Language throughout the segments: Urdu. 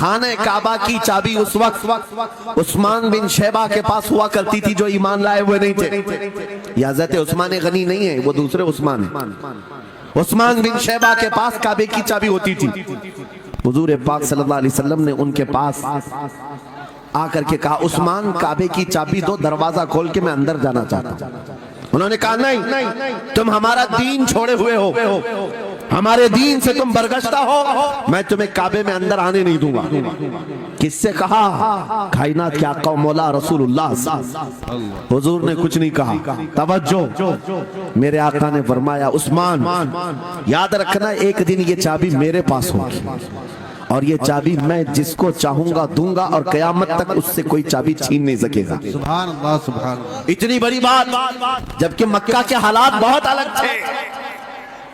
خانہ کعبہ کی چابی اس وقت عثمان بن شیبہ کے پاس ہوا کرتی تھی جو ایمان لائے ہوئے نہیں تھے. یہ حضرت عثمان غنی نہیں ہے، وہ دوسرے عثمان ہیں. عثمان بن شیبہ کے پاس کعبے کی چابی ہوتی تھی. حضور پاک صلی اللہ علیہ وسلم نے ان کے پاس آ کر کے کہا عثمان کعبے کی چابی دو، دروازہ کھول کے میں اندر جانا چاہتا ہوں. انہوں نے کہا نہیں، تم ہمارا دین چھوڑے ہوئے ہو، ہمارے دین سے تم برگشتہ ہو، میں تمہیں کعبے میں اندر آنے نہیں دوں گا. کس سے کہا؟ کائنات کے آقا و مولا رسول اللہ. حضور نے کچھ نہیں کہا. توجہ، میرے آقا نے فرمایا عثمان یاد رکھنا ایک دن یہ چابی میرے پاس ہوگی اور یہ چابی میں جس کو چاہوں گا دوں گا اور قیامت تک اس سے کوئی چابی چھین نہیں سکے گا. سبحان اللہ سبحان اللہ. اتنی بڑی بات، جبکہ مکہ کے حالات بہت الگ تھے.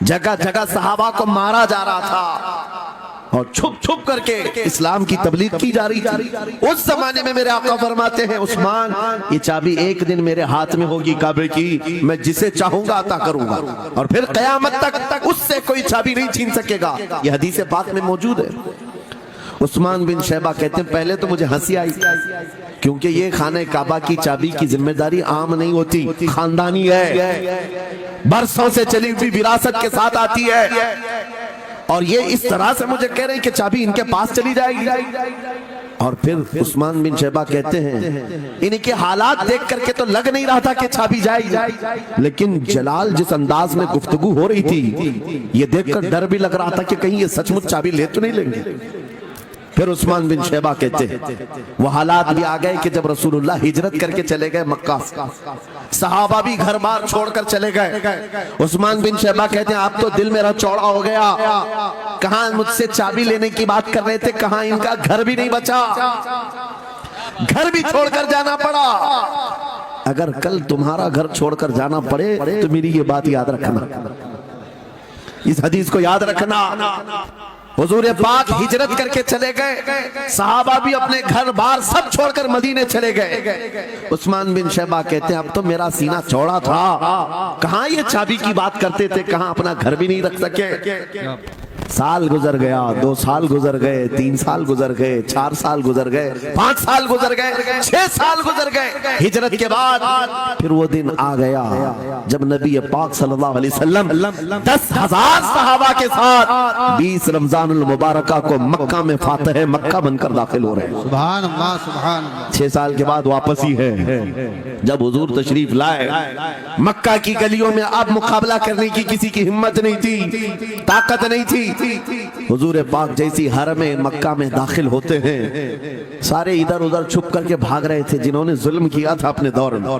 جگہ جگہ صحابہ کو مارا جا رہا تھا اور چھپ چھپ کر کے اسلام کی تبلیغ کی جا رہی تھی. اس زمانے میں میرے آقا فرماتے ہیں عثمان یہ چابی ایک دن میرے ہاتھ میں ہوگی کعبے کی، میں جسے چاہوں گا عطا کروں گا اور پھر قیامت تک اس سے کوئی چابی نہیں چھین سکے گا. یہ حدیث پاک میں موجود ہے. عثمان بن شیبہ کہتے ہیں پہلے تو مجھے ہنسی آئی کیونکہ یہ خانہ کعبہ کی چابی کی ذمہ داری عام نہیں ہوتی، خاندانی ہے، برسوں سے چلی ہوئی وراثت کے ساتھ آتی ہے. اور یہ اس طرح سے مجھے کہہ رہے ہیں کہ چابی ان کے پاس چلی جائے گی. اور پھر عثمان بن شیبہ کہتے ہیں ان کے حالات دیکھ کر کے تو لگ نہیں رہا تھا کہ چابی جائے گی، لیکن جلال جس انداز میں گفتگو ہو رہی تھی یہ دیکھ کر ڈر بھی لگ رہا تھا کہ کہیں یہ سچ مچ چابی لے تو نہیں لیں گے. پھر عثمان بن شیبہ کہتے ہیں وہ حالات بھی آ گئے کہ جب رسول اللہ ہجرت کر کے چلے گئے مکہ، صحابہ بھی گھر بار چھوڑ کر چلے گئے. عثمان بن شیبہ کہتے ہیں آپ تو دل میرا چوڑا ہو گیا، کہاں مجھ سے چابی لینے کی بات کر رہے تھے، کہاں ان کا گھر بھی نہیں بچا، گھر بھی چھوڑ کر جانا پڑا. اگر کل تمہارا گھر چھوڑ کر جانا پڑے تو میری یہ بات یاد رکھنا، اس حدیث کو یاد رکھنا. حضور پاک ہجرت کر کے چلے گئے، صحابہ بھی اپنے گھر بار سب چھوڑ کر مدینے چلے گئے. عثمان بن شیبہ کہتے ہیں اب تو میرا سینہ چوڑا تھا، کہاں یہ چابی کی بات کرتے تھے، کہاں اپنا گھر بھی نہیں رکھ سکے. سال گزر گیا، 2 سال گزر گئے، 3 سال گزر گئے، 4 سال گزر گئے، 5 سال گزر گئے، 6 سال گزر گئے. ہجرت کے بعد پھر وہ دن آ گیا جب نبی پاک صلی اللہ علیہ وسلم 10,000 صحابہ کے ساتھ 20 رمضان المبارکہ کو مکہ میں فاتح مکہ بن کر داخل ہو رہے ہیں. سبحان اللہ سبحان اللہ. 6 سال کے بعد واپس ہی ہے جب حضور تشریف لائے. مکہ کی گلیوں میں اب مقابلہ کرنے کی کسی کی ہمت نہیں تھی، طاقت نہیں تھی. حضور پاک جیسی حرم مکہ میں داخل ہوتے ہیں سارے ادھر ادھر چھپ کر کے بھاگ رہے تھے جنہوں نے ظلم کیا تھا اپنے دور میں.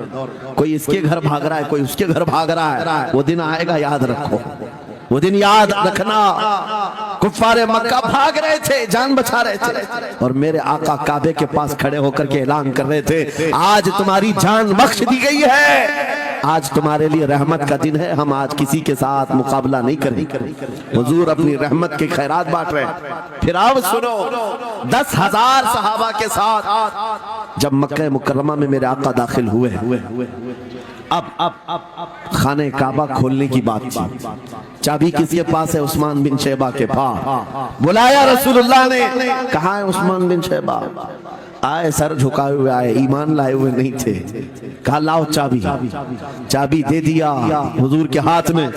کوئی اس کے گھر بھاگ رہا ہے، کوئی اس کے گھر بھاگ رہا ہے. وہ دن آئے گا، یاد رکھو، وہ دن یاد رکھنا. کفار مکہ بھاگ رہے تھے، جان بچا رہے تھے اور میرے آقا کعبے کے پاس کھڑے ہو کر کے اعلان کر رہے تھے آج تمہاری جان بخش دی گئی ہے، آج تمہارے لیے رحمت کا دن ہے، ہم آج کسی کے ساتھ مقابلہ نہیں کریں. حضور اپنی رحمت کے خیرات بانٹ رہے ہیں. پھر آپ سنو 10,000 صحابہ کے ساتھ جب مکہ مکرمہ میں میرے آقا داخل ہوئے، اب خانہ کعبہ کھولنے کی بات تھی. چابی کس کے پاس ہے؟ عثمان بن شیبہ کے پاس. بلایا رسول اللہ نے، کہاں ہے عثمان بن شیبہ؟ آئے، سر جھکائے ہوئے آئے، ایمان لائے ہوئے نہیں تھے. کہا لاؤ چابی. چابی دے دیا حضور کے ہاتھ میں.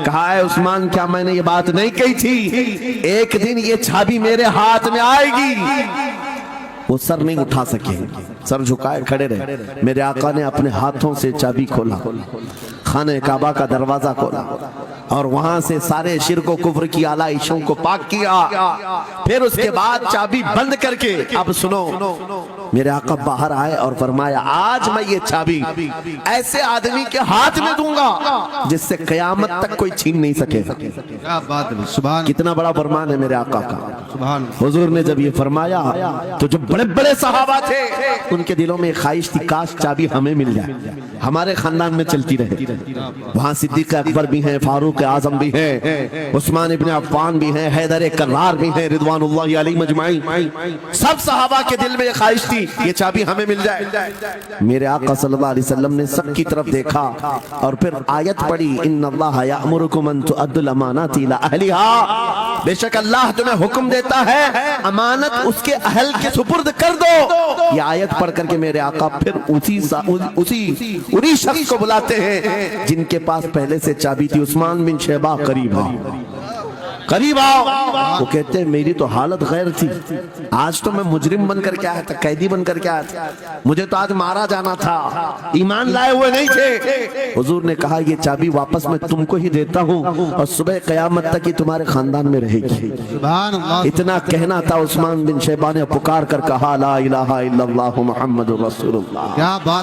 کہا ہے عثمان کیا میں نے یہ بات نہیں کہی تھی ایک دن یہ چابی میرے ہاتھ میں آئے گی؟ وہ سر نہیں اٹھا سکے، سر جھکائے کھڑے رہے. میرے آقا نے اپنے ہاتھوں سے چابی کھولا، خانہ کعبہ کا دروازہ کھولا اور وہاں سے سارے شرک و کفر کی آلائشوں کو پاک کیا. پھر اس کے بعد چابی بند کر کے اب سنو میرے آقا باہر آئے اور فرمایا آج میں یہ چابی ایسے آدمی کے ہاتھ میں دوں گا جس سے قیامت تک کوئی چھین نہیں سکے. کیا بات ہے، سبحان کتنا بڑا فرمان ہے میرے آقا کا. سبحان. حضور نے جب یہ فرمایا تو جو بڑے بڑے صحابہ تھے ان کے دلوں میں خواہش تھی کاش چابی ہمیں مل جائے، ہمارے خاندان میں چلتی رہے. وہاں صدیق اکبر بھی ہیں، فاروق اعظم بھی ہیں، عثمان ابن عفان بھی ہیں، حیدر کرار بھی ہیں رضوان اللہ علیہ مجمعین. سب صحابہ کے دل میں یہ خواہش تھی یہ چابی ہمیں مل جائے. میرے آقا صلی اللہ علیہ وسلم نے سب کی طرف دیکھا اور پھر آیت پڑھی ان اللہ یأمرکم ان تؤدوا الامانات الی اہلھا. بے شک اللہ تمہیں حکم دیتا دیتا ہے امانت اس کے اہل کے سپرد کر دو. یہ آیت پڑھ کر کے میرے آقا پھر انہی شخص کو بلاتے ہیں جن کے پاس پہلے سے چابی تھی. عثمان بن شیبہ قریب آؤ. وہ کہتے ہیں میری تو حالت غیر تھی, آج تو میں مجرم بن کر کے آیا تھا, قیدی بن کر کے آیا تھا, مجھے تو آج مارا جانا تھا, ایمان لائے ہوئے نہیں تھے. حضور نے کہا یہ چابی واپس میں تم کو ہی دیتا ہوں اور صبح قیامت تک یہ تمہارے خاندان میں رہے گی. سبحان اللہ. اتنا کہنا تھا. عثمان بن شیبہ نے پکار کر کہا لا الہ الا اللہ محمد رسول اللہ. کیا بات